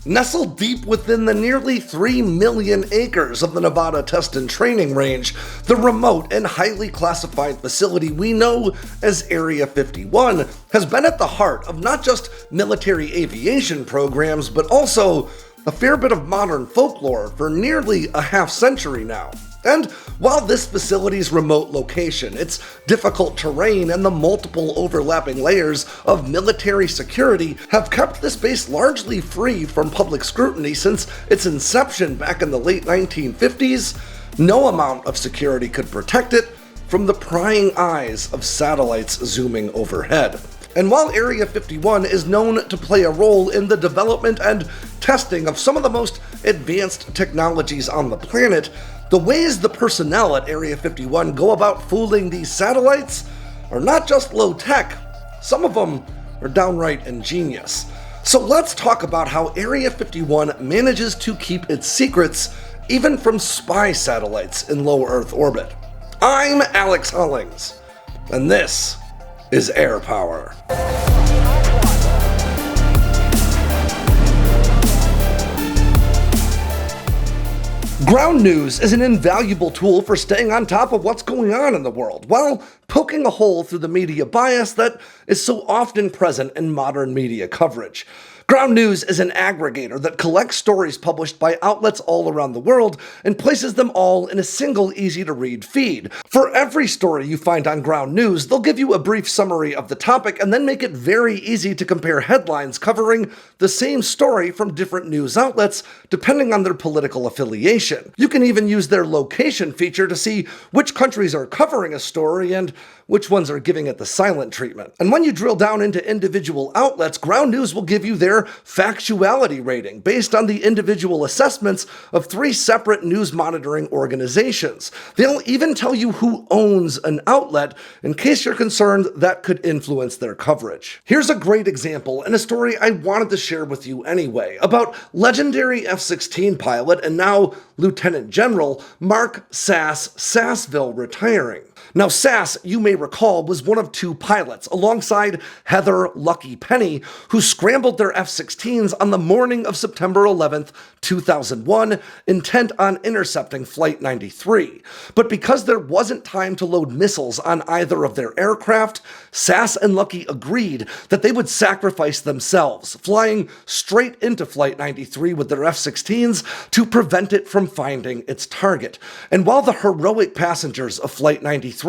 Nestled deep within the nearly 3 million acres of the Nevada Test and Training Range, the remote and highly classified facility we know as Area 51 has been at the heart of not just military aviation programs, but also a fair bit of modern folklore for nearly a half-century now. And while this facility's remote location, its difficult terrain, and the multiple overlapping layers of military security have kept this base largely free from public scrutiny since its inception back in the late 1950s, no amount of security could protect it from the prying eyes of satellites zooming overhead. And while Area 51 is known to play a role in the development and testing of some of the most advanced technologies on the planet, the ways the personnel at Area 51 go about fooling these satellites are not just low-tech, some of them are downright ingenious. So let's talk about how Area 51 manages to keep its secrets even from spy satellites in low Earth orbit. I'm Alex Hollings, and this is Air Power. Ground news is an invaluable tool for staying on top of what's going on in the world, while poking a hole through the media bias that is so often present in modern media coverage. Ground news is an aggregator that collects stories published by outlets all around the world and places them all in a single easy-to-read feed. For every story you find on Ground News, they'll give you a brief summary of the topic and then make it very easy to compare headlines covering the same story from different news outlets, depending on their political affiliation. You can even use their location feature to see which countries are covering a story and which ones are giving it the silent treatment. And when you drill down into individual outlets, Ground News will give you their factuality rating based on the individual assessments of 3 separate news monitoring organizations. They'll even tell you who owns an outlet in case you're concerned that could influence their coverage. Here's a great example and a story I wanted to share with you anyway, about legendary F-16 pilot and now Lieutenant General Mark Sassville retiring. Now, Sass, you may recall, was one of 2 pilots, alongside Heather Lucky Penny, who scrambled their F-16s on the morning of September 11th, 2001, intent on intercepting Flight 93. But because there wasn't time to load missiles on either of their aircraft, Sass and Lucky agreed that they would sacrifice themselves, flying straight into Flight 93 with their F-16s to prevent it from finding its target. And while the heroic passengers of Flight 93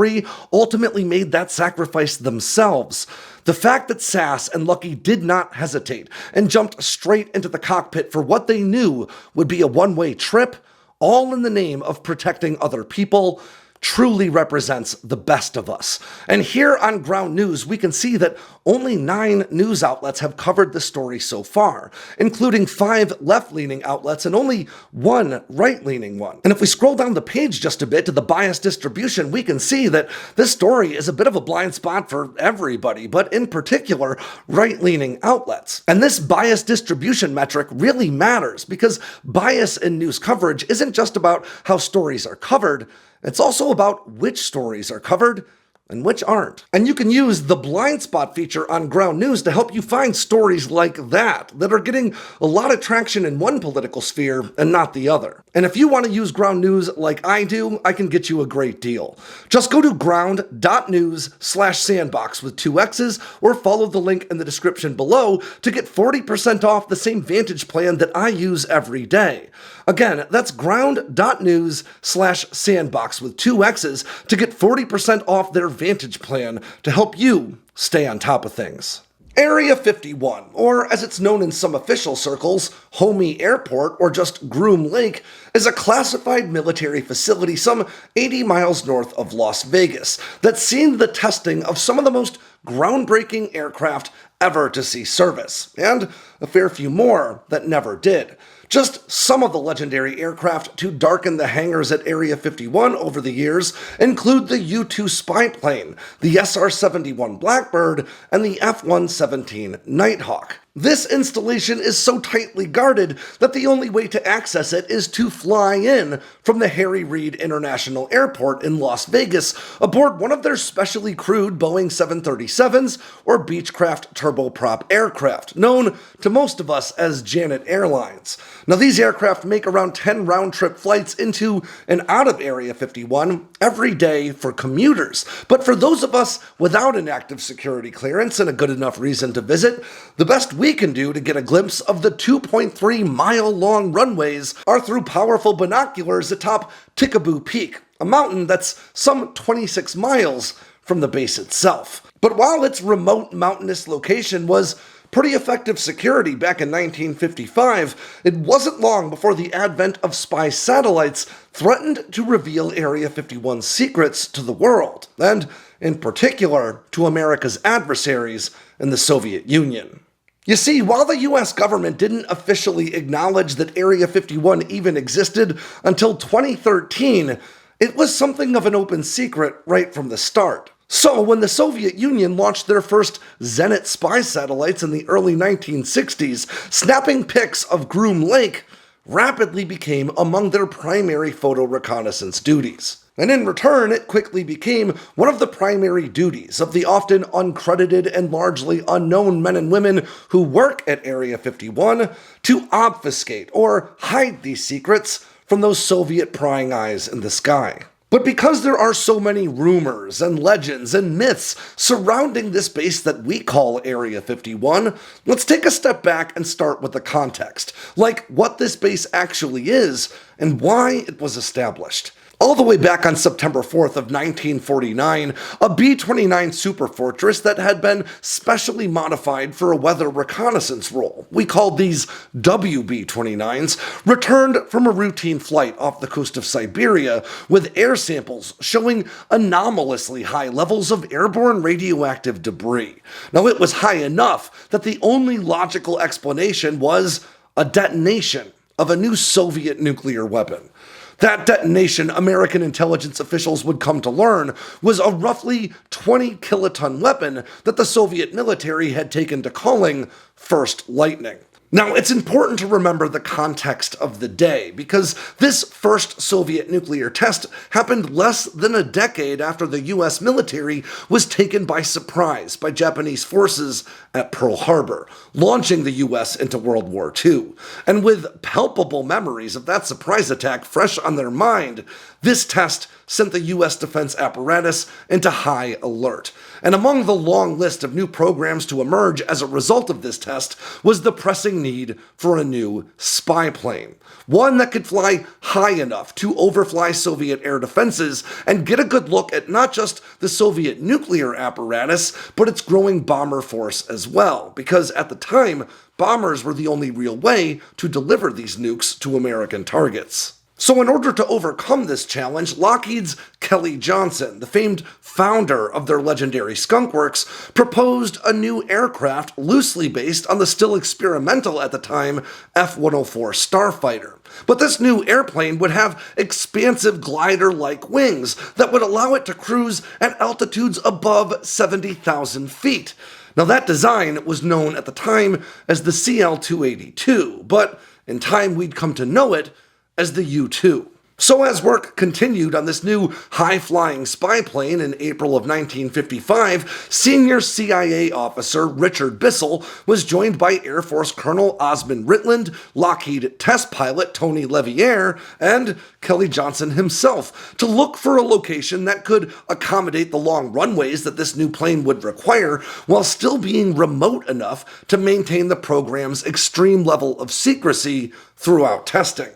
ultimately made that sacrifice themselves, the fact that Sass and Lucky did not hesitate and jumped straight into the cockpit for what they knew would be a one-way trip, all in the name of protecting other people, truly represents the best of us. And here on Ground News, we can see that only 9 news outlets have covered the story so far, including 5 left-leaning outlets and only 1 right-leaning one. And if we scroll down the page just a bit to the bias distribution, we can see that this story is a bit of a blind spot for everybody, but in particular, right-leaning outlets. And this bias distribution metric really matters because bias in news coverage isn't just about how stories are covered, it's also about which stories are covered and which aren't. And you can use the blind spot feature on Ground News to help you find stories like that are getting a lot of traction in one political sphere and not the other. And if you want to use Ground News like I do, I can get you a great deal. Just go to ground.news/sandboxx with 2 X's or follow the link in the description below to get 40% off the same Vantage plan that I use every day. Again, that's ground.news/sandboxx with 2 X's to get 40% off their Vantage plan to help you stay on top of things. Area 51, or as it's known in some official circles, Homey Airport or just Groom Lake, is a classified military facility some 80 miles north of Las Vegas that's seen the testing of some of the most groundbreaking aircraft ever to see service. And a fair few more that never did. Just some of the legendary aircraft to darken the hangars at Area 51 over the years include the U-2 spy plane, the SR-71 Blackbird, and the F-117 Nighthawk. This installation is so tightly guarded that the only way to access it is to fly in from the Harry Reid International Airport in Las Vegas aboard one of their specially crewed Boeing 737s or Beechcraft turboprop aircraft, known to most of us as Janet Airlines. Now, these aircraft make around 10 round-trip flights into and out of Area 51 every day for commuters. But for those of us without an active security clearance and a good enough reason to visit, the best we can do to get a glimpse of the 2.3-mile-long runways are through powerful binoculars atop Tickaboo Peak, a mountain that's some 26 miles from the base itself. But while its remote mountainous location was pretty effective security back in 1955, it wasn't long before the advent of spy satellites threatened to reveal Area 51's secrets to the world, and in particular to America's adversaries in the Soviet Union. You see, while the US government didn't officially acknowledge that Area 51 even existed until 2013, it was something of an open secret right from the start. So, when the Soviet Union launched their first Zenit spy satellites in the early 1960s, snapping pics of Groom Lake rapidly became among their primary photo reconnaissance duties. And in return, it quickly became one of the primary duties of the often uncredited and largely unknown men and women who work at Area 51 to obfuscate or hide these secrets from those Soviet prying eyes in the sky. But because there are so many rumors and legends and myths surrounding this base that we call Area 51, let's take a step back and start with the context, like what this base actually is and why it was established. All the way back on September 4th of 1949, a B-29 superfortress that had been specially modified for a weather reconnaissance role, we called these WB-29s, returned from a routine flight off the coast of Siberia with air samples showing anomalously high levels of airborne radioactive debris. Now, it was high enough that the only logical explanation was a detonation of a new Soviet nuclear weapon. That detonation, American intelligence officials would come to learn, was a roughly 20-kiloton weapon that the Soviet military had taken to calling First Lightning. Now, it's important to remember the context of the day, because this first Soviet nuclear test happened less than a decade after the US military was taken by surprise by Japanese forces at Pearl Harbor, launching the US into World War II. And with palpable memories of that surprise attack fresh on their mind, this test sent the US defense apparatus into high alert. And among the long list of new programs to emerge as a result of this test was the pressing need for a new spy plane. One that could fly high enough to overfly Soviet air defenses and get a good look at not just the Soviet nuclear apparatus, but its growing bomber force as well, because at the time, bombers were the only real way to deliver these nukes to American targets. So in order to overcome this challenge, Lockheed's Kelly Johnson, the famed founder of their legendary Skunk Works, proposed a new aircraft loosely based on the still experimental at the time F-104 Starfighter. But this new airplane would have expansive glider-like wings that would allow it to cruise at altitudes above 70,000 feet. Now, that design was known at the time as the CL-282, but in time we'd come to know it as the U-2. So as work continued on this new high-flying spy plane in April of 1955, senior CIA officer Richard Bissell was joined by Air Force Colonel Osmond Ritland, Lockheed test pilot Tony Levier, and Kelly Johnson himself to look for a location that could accommodate the long runways that this new plane would require while still being remote enough to maintain the program's extreme level of secrecy throughout testing.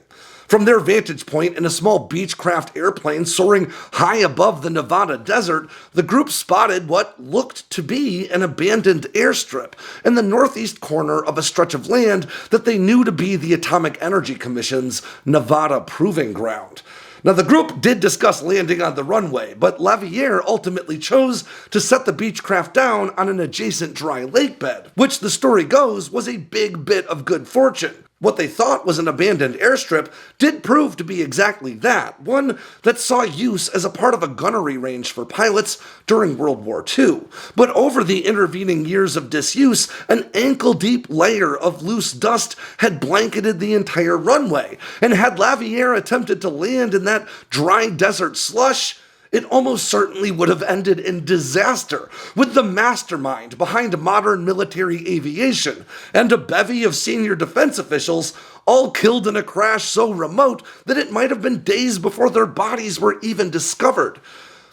From their vantage point in a small Beechcraft airplane soaring high above the Nevada desert, the group spotted what looked to be an abandoned airstrip in the northeast corner of a stretch of land that they knew to be the Atomic Energy Commission's Nevada Proving Ground. Now, the group did discuss landing on the runway, but Laviere ultimately chose to set the Beechcraft down on an adjacent dry lake bed, which the story goes was a big bit of good fortune. What they thought was an abandoned airstrip did prove to be exactly that, one that saw use as a part of a gunnery range for pilots during World War II. But over the intervening years of disuse, an ankle-deep layer of loose dust had blanketed the entire runway, and had Laviere attempted to land in that dry desert slush, it almost certainly would have ended in disaster, with the mastermind behind modern military aviation and a bevy of senior defense officials all killed in a crash so remote that it might have been days before their bodies were even discovered.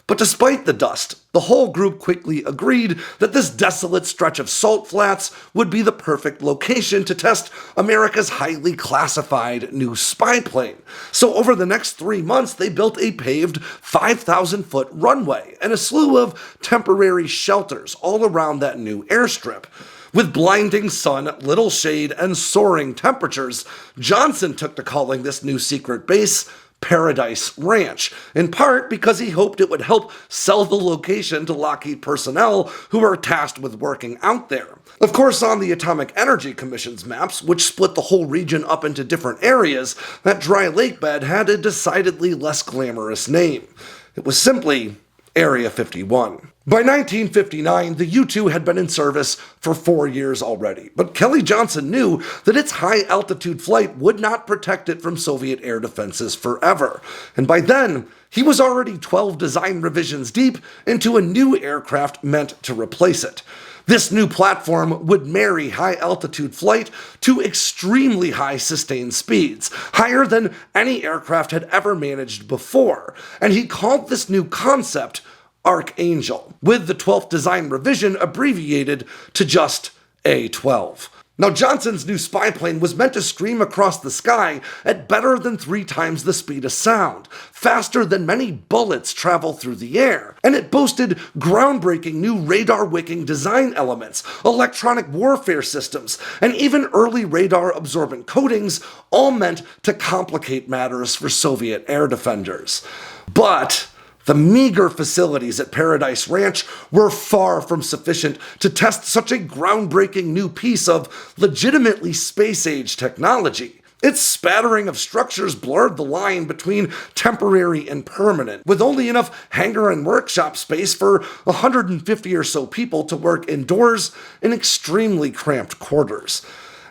But despite the dust, the whole group quickly agreed that this desolate stretch of salt flats would be the perfect location to test America's highly classified new spy plane. So over the next 3 months, they built a paved 5,000-foot runway and a slew of temporary shelters all around that new airstrip. With blinding sun, little shade, and soaring temperatures, Johnson took to calling this new secret base Paradise Ranch, in part because he hoped it would help sell the location to Lockheed personnel who were tasked with working out there. Of course, on the Atomic Energy Commission's maps, which split the whole region up into different areas, that dry lake bed had a decidedly less glamorous name. It was simply Area 51. By 1959, the U-2 had been in service for 4 years already, but Kelly Johnson knew that its high-altitude flight would not protect it from Soviet air defenses forever, and by then, he was already 12 design revisions deep into a new aircraft meant to replace it. This new platform would marry high-altitude flight to extremely high sustained speeds, higher than any aircraft had ever managed before, and he called this new concept Archangel, with the 12th design revision abbreviated to just A-12. Now, Johnson's new spy plane was meant to scream across the sky at better than 3 times the speed of sound, faster than many bullets travel through the air, and it boasted groundbreaking new radar-wicking design elements, electronic warfare systems, and even early radar-absorbent coatings, all meant to complicate matters for Soviet air defenders. But the meager facilities at Paradise Ranch were far from sufficient to test such a groundbreaking new piece of legitimately space-age technology. Its spattering of structures blurred the line between temporary and permanent, with only enough hangar and workshop space for 150 or so people to work indoors in extremely cramped quarters.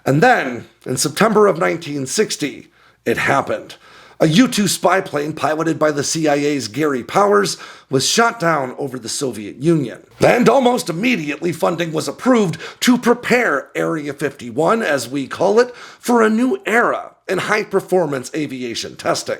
And then, in September of 1960, it happened. A U-2 spy plane piloted by the CIA's Gary Powers was shot down over the Soviet Union. And almost immediately funding was approved to prepare Area 51, as we call it, for a new era in high-performance aviation testing.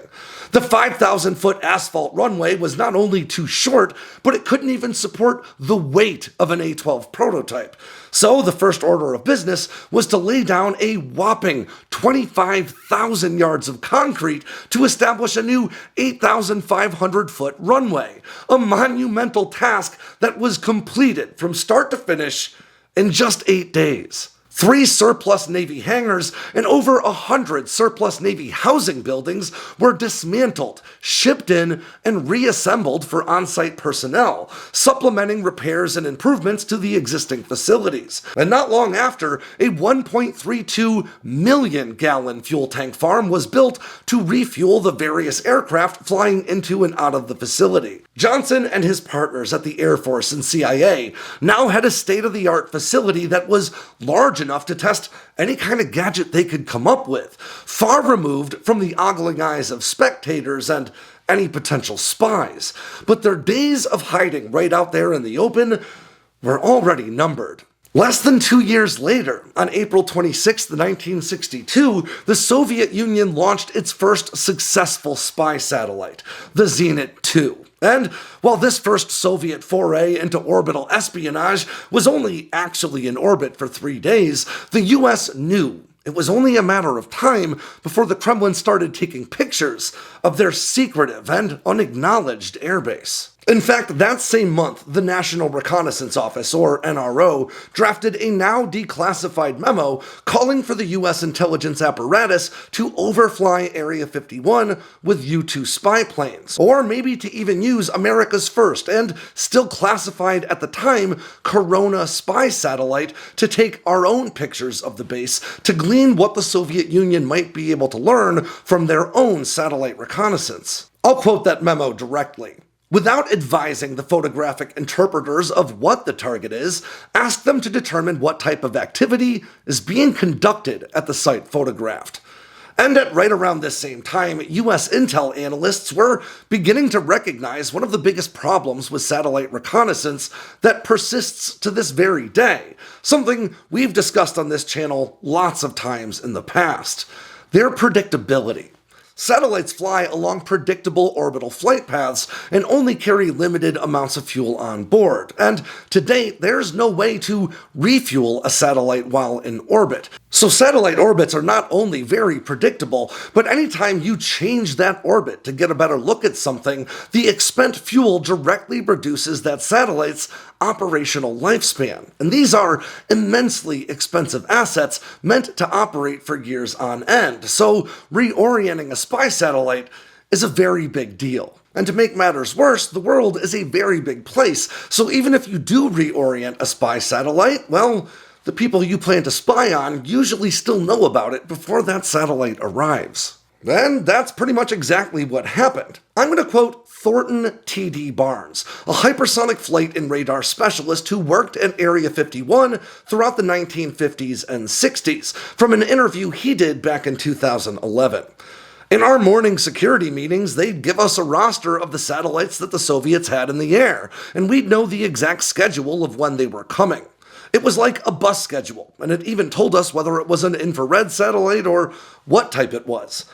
The 5,000-foot asphalt runway was not only too short, but it couldn't even support the weight of an A-12 prototype. So the first order of business was to lay down a whopping 25,000 yards of concrete to establish a new 8,500-foot runway, a monumental task that was completed from start to finish in just 8 days. 3 surplus Navy hangars and over 100 surplus Navy housing buildings were dismantled, shipped in, and reassembled for on-site personnel, supplementing repairs and improvements to the existing facilities. And not long after, a 1.32 million gallon fuel tank farm was built to refuel the various aircraft flying into and out of the facility. Johnson and his partners at the Air Force and CIA now had a state-of-the-art facility that was large enough to test any kind of gadget they could come up with, far removed from the ogling eyes of spectators and any potential spies. But their days of hiding right out there in the open were already numbered. Less than 2 years later, on April 26, 1962, the Soviet Union launched its first successful spy satellite, the Zenit 2. And while this first Soviet foray into orbital espionage was only actually in orbit for 3 days, the US knew it was only a matter of time before the Kremlin started taking pictures of their secretive and unacknowledged airbase. In fact, that same month, the National Reconnaissance Office, or NRO, drafted a now declassified memo calling for the U.S. intelligence apparatus to overfly Area 51 with U-2 spy planes, or maybe to even use America's first and still classified at the time Corona spy satellite to take our own pictures of the base to glean what the Soviet Union might be able to learn from their own satellite reconnaissance. I'll quote that memo directly. Without advising the photographic interpreters of what the target is, ask them to determine what type of activity is being conducted at the site photographed. And at right around this same time, US intel analysts were beginning to recognize one of the biggest problems with satellite reconnaissance that persists to this very day, something we've discussed on this channel lots of times in the past: their predictability. Satellites fly along predictable orbital flight paths and only carry limited amounts of fuel on board, and to date, there's no way to refuel a satellite while in orbit. So satellite orbits are not only very predictable, but anytime you change that orbit to get a better look at something, the expent fuel directly reduces that satellite's operational lifespan. And these are immensely expensive assets meant to operate for years on end, so reorienting a spy satellite is a very big deal. And to make matters worse, the world is a very big place, so even if you do reorient a spy satellite, well, the people you plan to spy on usually still know about it before that satellite arrives. And that's pretty much exactly what happened. I'm going to quote Thornton T.D. Barnes, a hypersonic flight and radar specialist who worked at Area 51 throughout the 1950s and 60s, from an interview he did back in 2011. In our morning security meetings, they'd give us a roster of the satellites that the Soviets had in the air, and we'd know the exact schedule of when they were coming. It was like a bus schedule, and it even told us whether it was an infrared satellite or what type it was.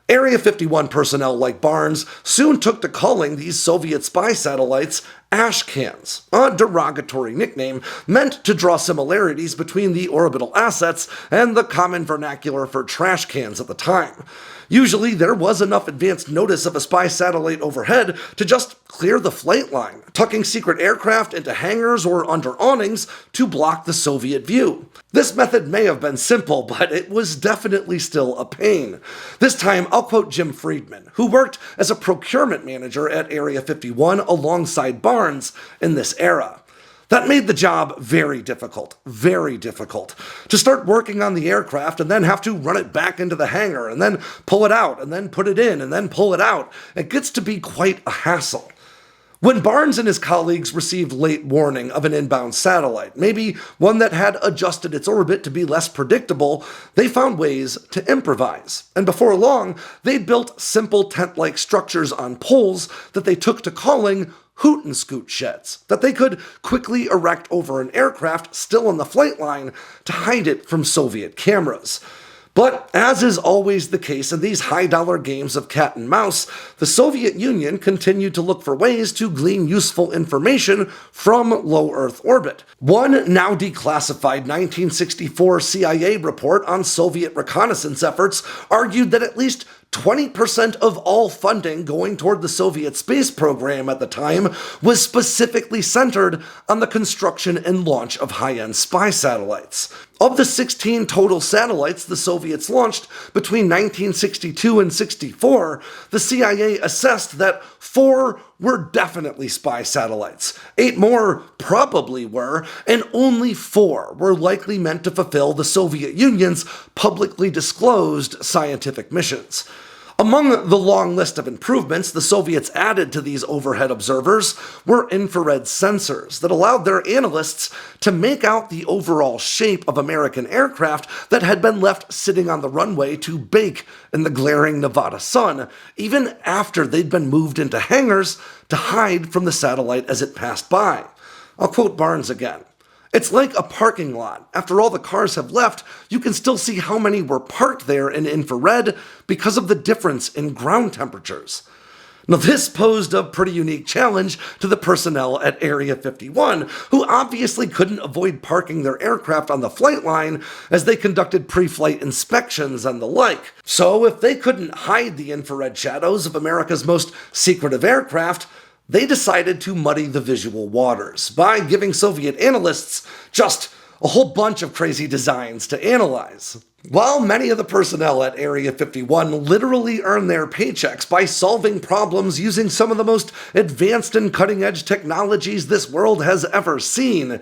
Area 51 personnel like Barnes soon took to calling these Soviet spy satellites ash cans, a derogatory nickname meant to draw similarities between the orbital assets and the common vernacular for trash cans at the time. Usually, there was enough advance notice of a spy satellite overhead to just clear the flight line, tucking secret aircraft into hangars or under awnings to block the Soviet view. This method may have been simple, but it was definitely still a pain. This time, I'll quote Jim Friedman, who worked as a procurement manager at Area 51 alongside Barnes in this era. That made the job very difficult. To start working on the aircraft and then have to run it back into the hangar and then pull it out and then put it in and then pull it out, it gets to be quite a hassle. When Barnes and his colleagues received late warning of an inbound satellite, maybe one that had adjusted its orbit to be less predictable, they found ways to improvise. And before long, they'd built simple tent-like structures on poles that they took to calling hoot and scoot sheds that they could quickly erect over an aircraft still on the flight line to hide it from Soviet cameras. But as is always the case in these high-dollar games of cat and mouse, the Soviet Union continued to look for ways to glean useful information from low Earth orbit. One now declassified 1964 CIA report on Soviet reconnaissance efforts argued that at least 20% of all funding going toward the Soviet space program at the time was specifically centered on the construction and launch of high-end spy satellites. Of the 16 total satellites the Soviets launched between 1962 and 64, the CIA assessed that 4 were definitely spy satellites, 8 more probably were, and only 4 were likely meant to fulfill the Soviet Union's publicly disclosed scientific missions. Among the long list of improvements the Soviets added to these overhead observers were infrared sensors that allowed their analysts to make out the overall shape of American aircraft that had been left sitting on the runway to bake in the glaring Nevada sun, even after they'd been moved into hangars to hide from the satellite as it passed by. I'll quote Barnes again. It's like a parking lot. After all the cars have left, you can still see how many were parked there in infrared because of the difference in ground temperatures. Now, this posed a pretty unique challenge to the personnel at Area 51, who obviously couldn't avoid parking their aircraft on the flight line as they conducted pre-flight inspections and the like. So if they couldn't hide the infrared shadows of America's most secretive aircraft, they decided to muddy the visual waters by giving Soviet analysts just a whole bunch of crazy designs to analyze. While many of the personnel at Area 51 literally earn their paychecks by solving problems using some of the most advanced and cutting-edge technologies this world has ever seen,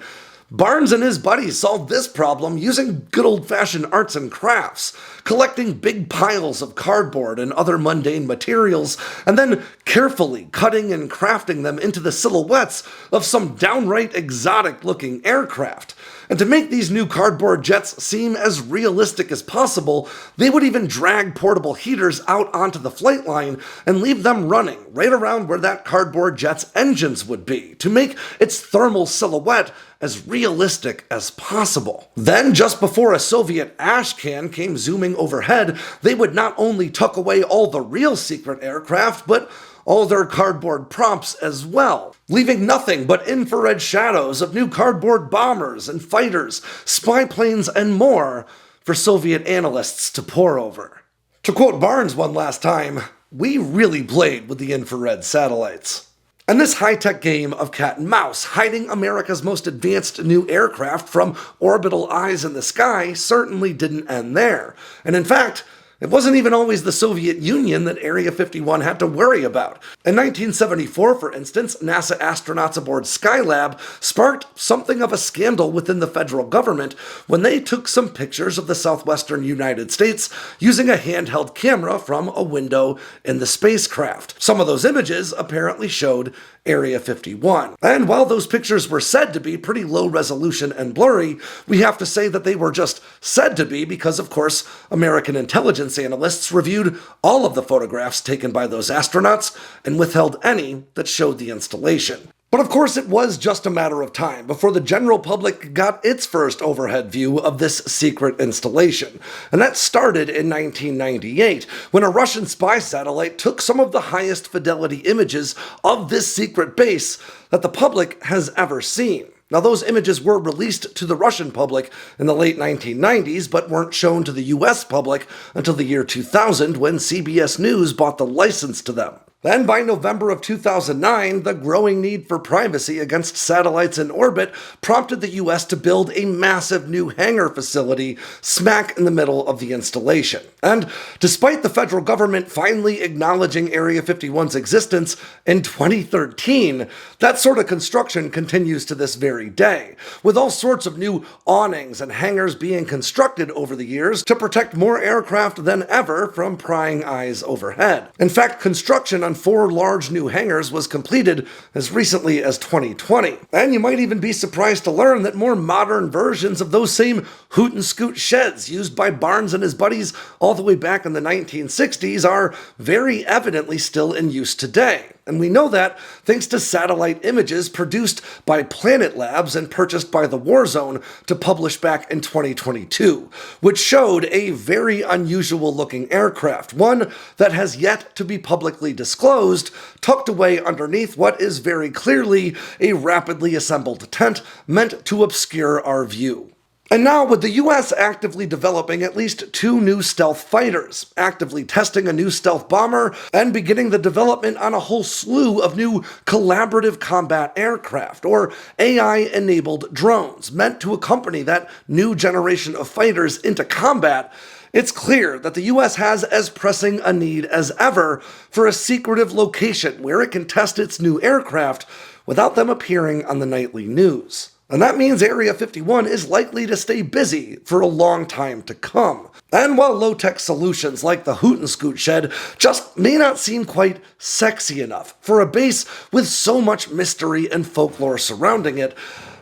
Barnes and his buddies solved this problem using good old-fashioned arts and crafts, collecting big piles of cardboard and other mundane materials, and then carefully cutting and crafting them into the silhouettes of some downright exotic-looking aircraft. And to make these new cardboard jets seem as realistic as possible, they would even drag portable heaters out onto the flight line and leave them running right around where that cardboard jet's engines would be, to make its thermal silhouette as realistic as possible. Then, just before a Soviet ash can came zooming overhead, they would not only tuck away all the real secret aircraft, but all their cardboard props as well, leaving nothing but infrared shadows of new cardboard bombers and fighters, spy planes, and more for Soviet analysts to pore over. To quote Barnes one last time, "We really played with the infrared satellites." And this high-tech game of cat and mouse, hiding America's most advanced new aircraft from orbital eyes in the sky, certainly didn't end there. And in fact, it wasn't even always the Soviet Union that Area 51 had to worry about. In 1974, for instance, NASA astronauts aboard Skylab sparked something of a scandal within the federal government when they took some pictures of the southwestern United States using a handheld camera from a window in the spacecraft. Some of those images apparently showed Area 51. And while those pictures were said to be pretty low resolution and blurry, we have to say that they were just said to be because, of course, American intelligence analysts reviewed all of the photographs taken by those astronauts and withheld any that showed the installation. But of course, it was just a matter of time before the general public got its first overhead view of this secret installation. And that started in 1998, when a Russian spy satellite took some of the highest fidelity images of this secret base that the public has ever seen. Now, those images were released to the Russian public in the late 1990s, but weren't shown to the US public until the year 2000, when CBS News bought the license to them. Then, by November of 2009, the growing need for privacy against satellites in orbit prompted the US to build a massive new hangar facility smack in the middle of the installation. And despite the federal government finally acknowledging Area 51's existence in 2013, that sort of construction continues to this very day, with all sorts of new awnings and hangars being constructed over the years to protect more aircraft than ever from prying eyes overhead. In fact, construction on 4 large new hangars was completed as recently as 2020. And you might even be surprised to learn that more modern versions of those same hoot and scoot sheds used by Barnes and his buddies all the way back in the 1960s are very evidently still in use today. And we know that thanks to satellite images produced by Planet Labs and purchased by the Warzone to publish back in 2022, which showed a very unusual looking aircraft, one that has yet to be publicly disclosed, tucked away underneath what is very clearly a rapidly assembled tent meant to obscure our view. And now, with the US actively developing at least 2 new stealth fighters, actively testing a new stealth bomber, and beginning the development on a whole slew of new collaborative combat aircraft, or AI-enabled drones, meant to accompany that new generation of fighters into combat, it's clear that the US has as pressing a need as ever for a secretive location where it can test its new aircraft without them appearing on the nightly news. And that means Area 51 is likely to stay busy for a long time to come. And while low-tech solutions like the Hoot and Scoot shed just may not seem quite sexy enough for a base with so much mystery and folklore surrounding it,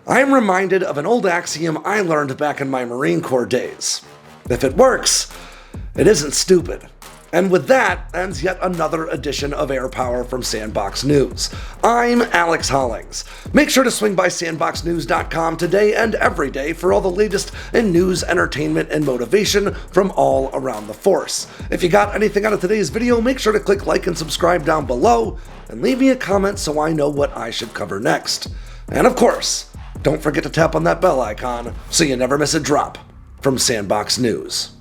I'm reminded of an old axiom I learned back in my Marine Corps days. If it works, it isn't stupid. And with that ends yet another edition of Air Power from Sandboxx News. I'm Alex Hollings. Make sure to swing by sandboxnews.com today and every day for all the latest in news, entertainment, and motivation from all around the force. If you got anything out of today's video, make sure to click like and subscribe down below, and leave me a comment so I know what I should cover next. And of course, don't forget to tap on that bell icon so you never miss a drop from Sandboxx News.